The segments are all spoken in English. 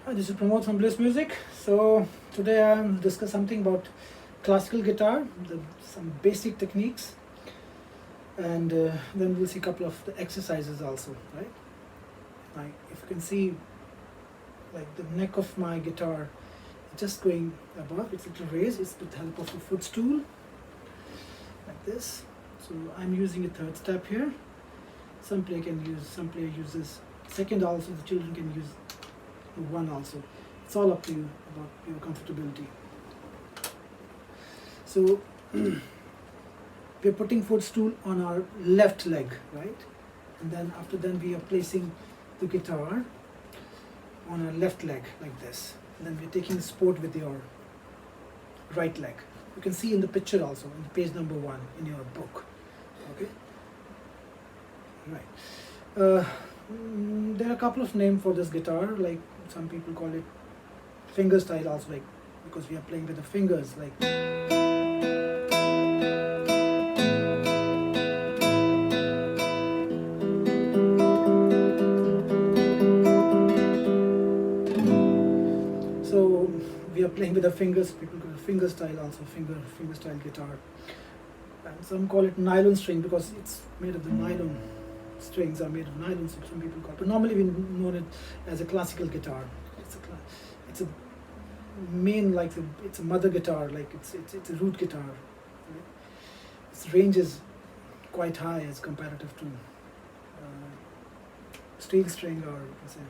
Hi, this is Pramod from Bliss Music. So today I'll discuss something about classical guitar, some basic techniques, and then we'll see a couple of the exercises also, right? Like if you can see, like the neck of my guitar just going above, it's a little raised. It's with the help of a footstool, like this. So I'm using a third step here. Some player uses second also. The children can use one also. It's all up to you about your comfortability. So we're putting footstool on our left leg, right? And then after that we are placing the guitar on our left leg like this. And then we're taking the support with your right leg. You can see in the picture also, in page number 1 in your book. Okay? Right. There are a couple of names for this guitar, like some people call it finger style also, like because we are playing with the fingers, like so we are playing with the fingers. People call it finger style also, finger style guitar. And some call it nylon string because it's made of the nylon. Strings are made of nylon, so some people call it. But normally we know it as a classical guitar. It's a main, like it's a mother guitar, like it's a root guitar. Right? Its range is quite high as comparative to steel string, or you can say.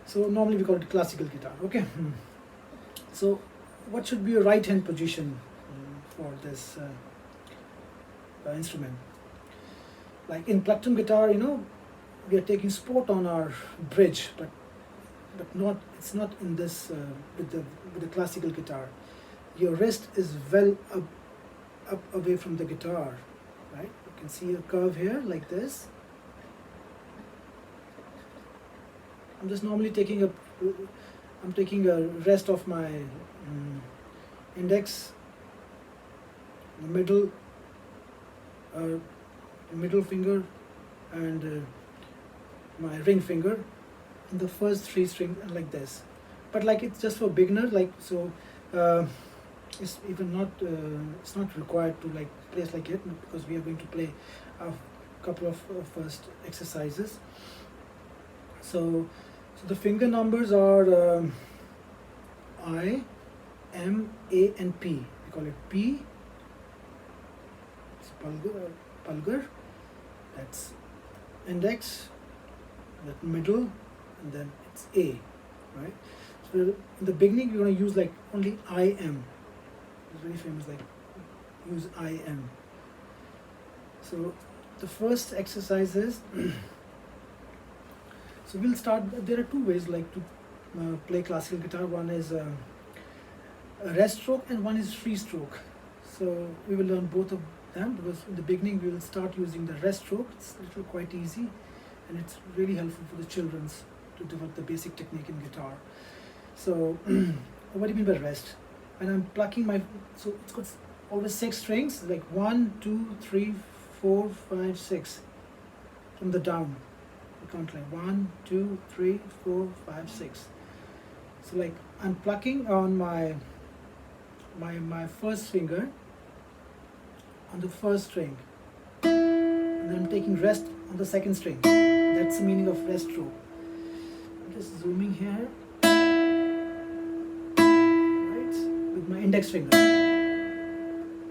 So normally we call it classical guitar. Okay. So what should be a right hand position for this instrument? Like in Platinum guitar, we are taking support on our bridge, but it's not in this with the classical guitar. Your wrist is well up away from the guitar, right? You can see a curve here like this. I'm just normally taking a rest of my index, the middle finger, and my ring finger in the first 3 strings like this. But like it's just for beginner, like so it's even not it's not required to like place like it, because we are going to play a couple of first exercises. So the finger numbers are I, M, A and P. We call it P. It's pulgar, that's index, that middle, and then it's A, right? So in the beginning we're going to use like only IM. It's very famous, like use IM. So the first exercise is so we'll start. There are 2 ways like to play classical guitar. One is a rest stroke and one is free stroke. So we will learn both of them, because in the beginning we will start using the rest stroke. It's quite easy, and it's really helpful for the children to develop the basic technique in guitar. So what do you mean by rest? When I'm plucking my, so it's got always 6 strings, like 1, 2, 3, 4, 5, 6 from the down. I count like 1, 2, 3, 4, 5, 6. So like I'm plucking on my first finger on the first string, and then I'm taking rest on the second string. That's the meaning of rest stroke. I'm just zooming here, right, with my index finger.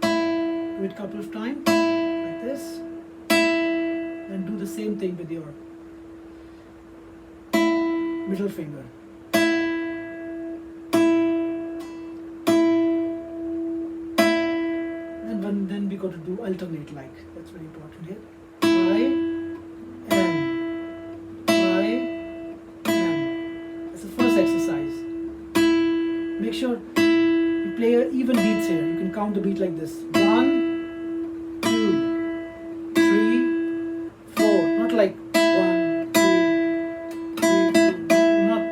Do it a couple of times like this, then do the same thing with your middle finger. Then we got to do alternate, like that's very important here. I, M. That's the first exercise. Make sure you play even beats here. You can count the beat like this: 1, 2, 3, 4. Not like 1, 2, 3, 4. Not.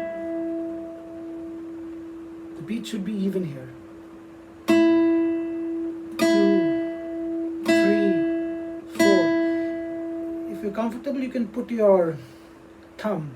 The beat should be even here. If you're comfortable, you can put your thumb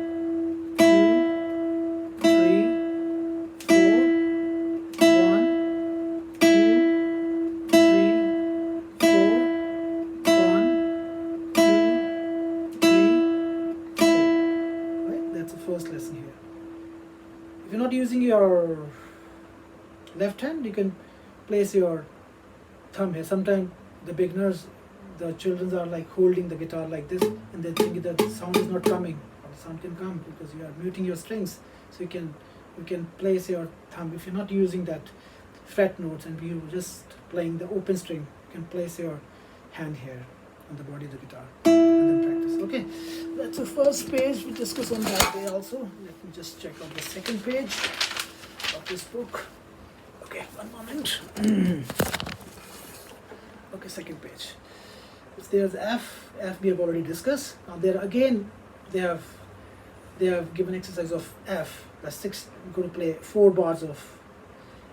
first lesson here. If you're not using your left hand, you can place your thumb here. Sometimes the beginners, the children are like holding the guitar like this, and they think that the sound is not coming. Or the sound can come because you are muting your strings. So you can place your thumb. If you're not using that fret notes and you're just playing the open string, you can place your hand here on the body of the guitar and then practice. Okay, that's the first page. We'll discuss on that day also. Let me just check out the second page of this book. Okay, one moment. Okay, second page. If there's F we have already discussed. Now there again they have given exercise of F. That's 6. We're going to play 4 bars of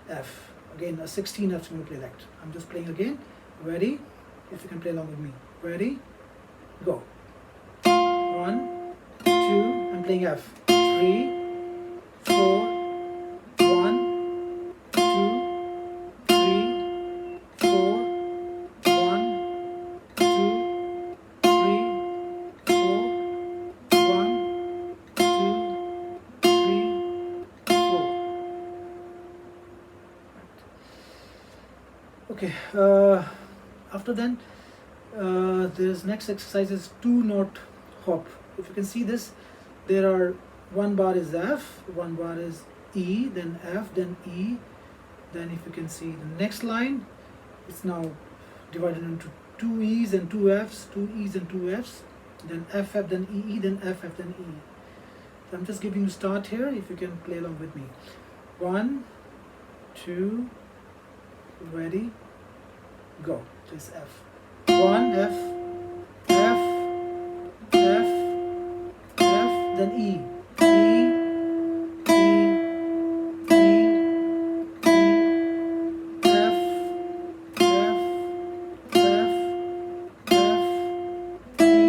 F. Again, a 16 F's going to play that. I'm just playing again. Ready? If you can play along with me. Ready? Go. 1, 2. I'm playing F. 3, 4. 1, 2, 3, 4. 1, 2, 3, 4. 1, 2, 3, 4. Okay. After then, there's next exercise is 2-note hop. If you can see this, there are 1 bar is F, 1 bar is E, then F, then E. Then if you can see the next line, it's now divided into 2 E's and 2 F's, 2 E's and 2 F's, then F, F, then E, E, then F, F, then E. So I'm just giving you start here, if you can play along with me. 1, 2, ready, go. This F. 1, F, F, F, F, then E. E, E, E, E, F, F, F, F, E, E,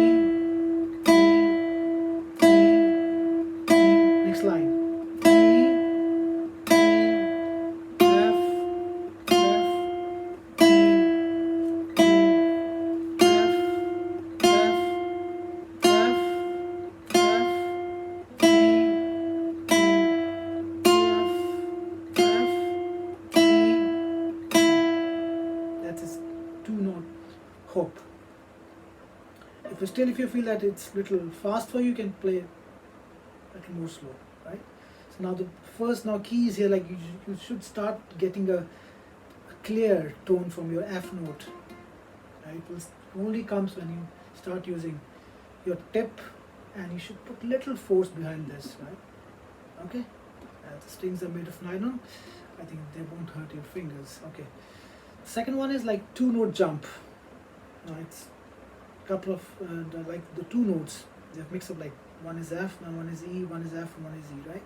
E, E. Next line. E, E, F, F, E. Hope. If you feel that it's little fast for you, you can play a little more slow, right? So now the first key is here, like you should start getting a clear tone from your F note. Right? It will only comes when you start using your tip, and you should put little force behind this, right? Okay. The strings are made of nylon. I think they won't hurt your fingers. Okay. Second one is like 2-note jump. Now it's a couple of like the 2 notes. They're mixed up, like one is F, and one is E, one is F, and one is E, right?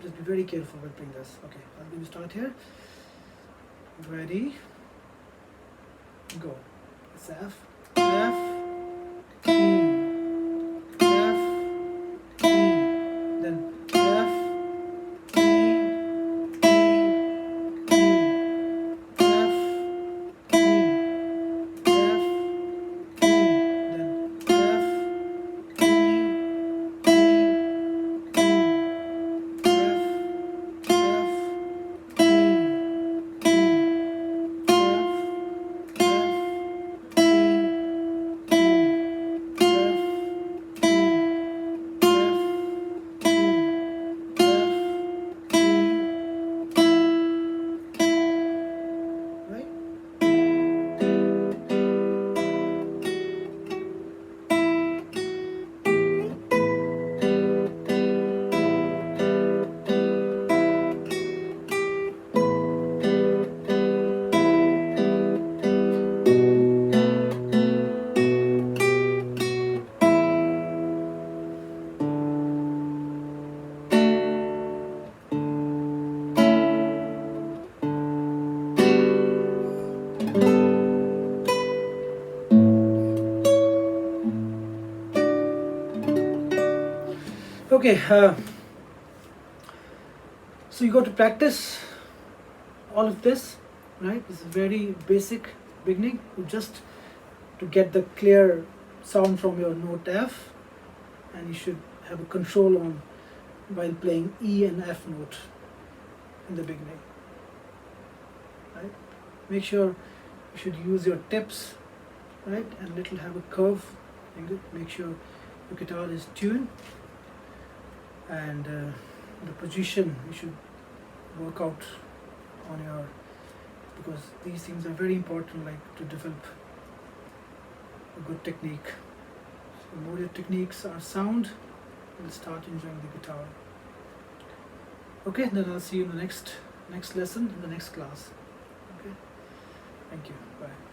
Just be very careful while playing this. Okay, I'm going to start here. Ready? Go. It's F, F, E, F, E, then F, E, E, E, F, E, F, E, then F, E, Okay, so you got to practice all of this, right? It's very basic beginning, just to get the clear sound from your note F, and you should have a control on while playing E and F note in the beginning. Right? Make sure you should use your tips, right, and little have a curve. Make sure your guitar is tuned, and the position you should work out on your, because these things are very important, like to develop a good technique. So the more your techniques are sound, you'll start enjoying the guitar. Okay, then I'll see you in the next lesson, in the next class. Okay, thank you, bye.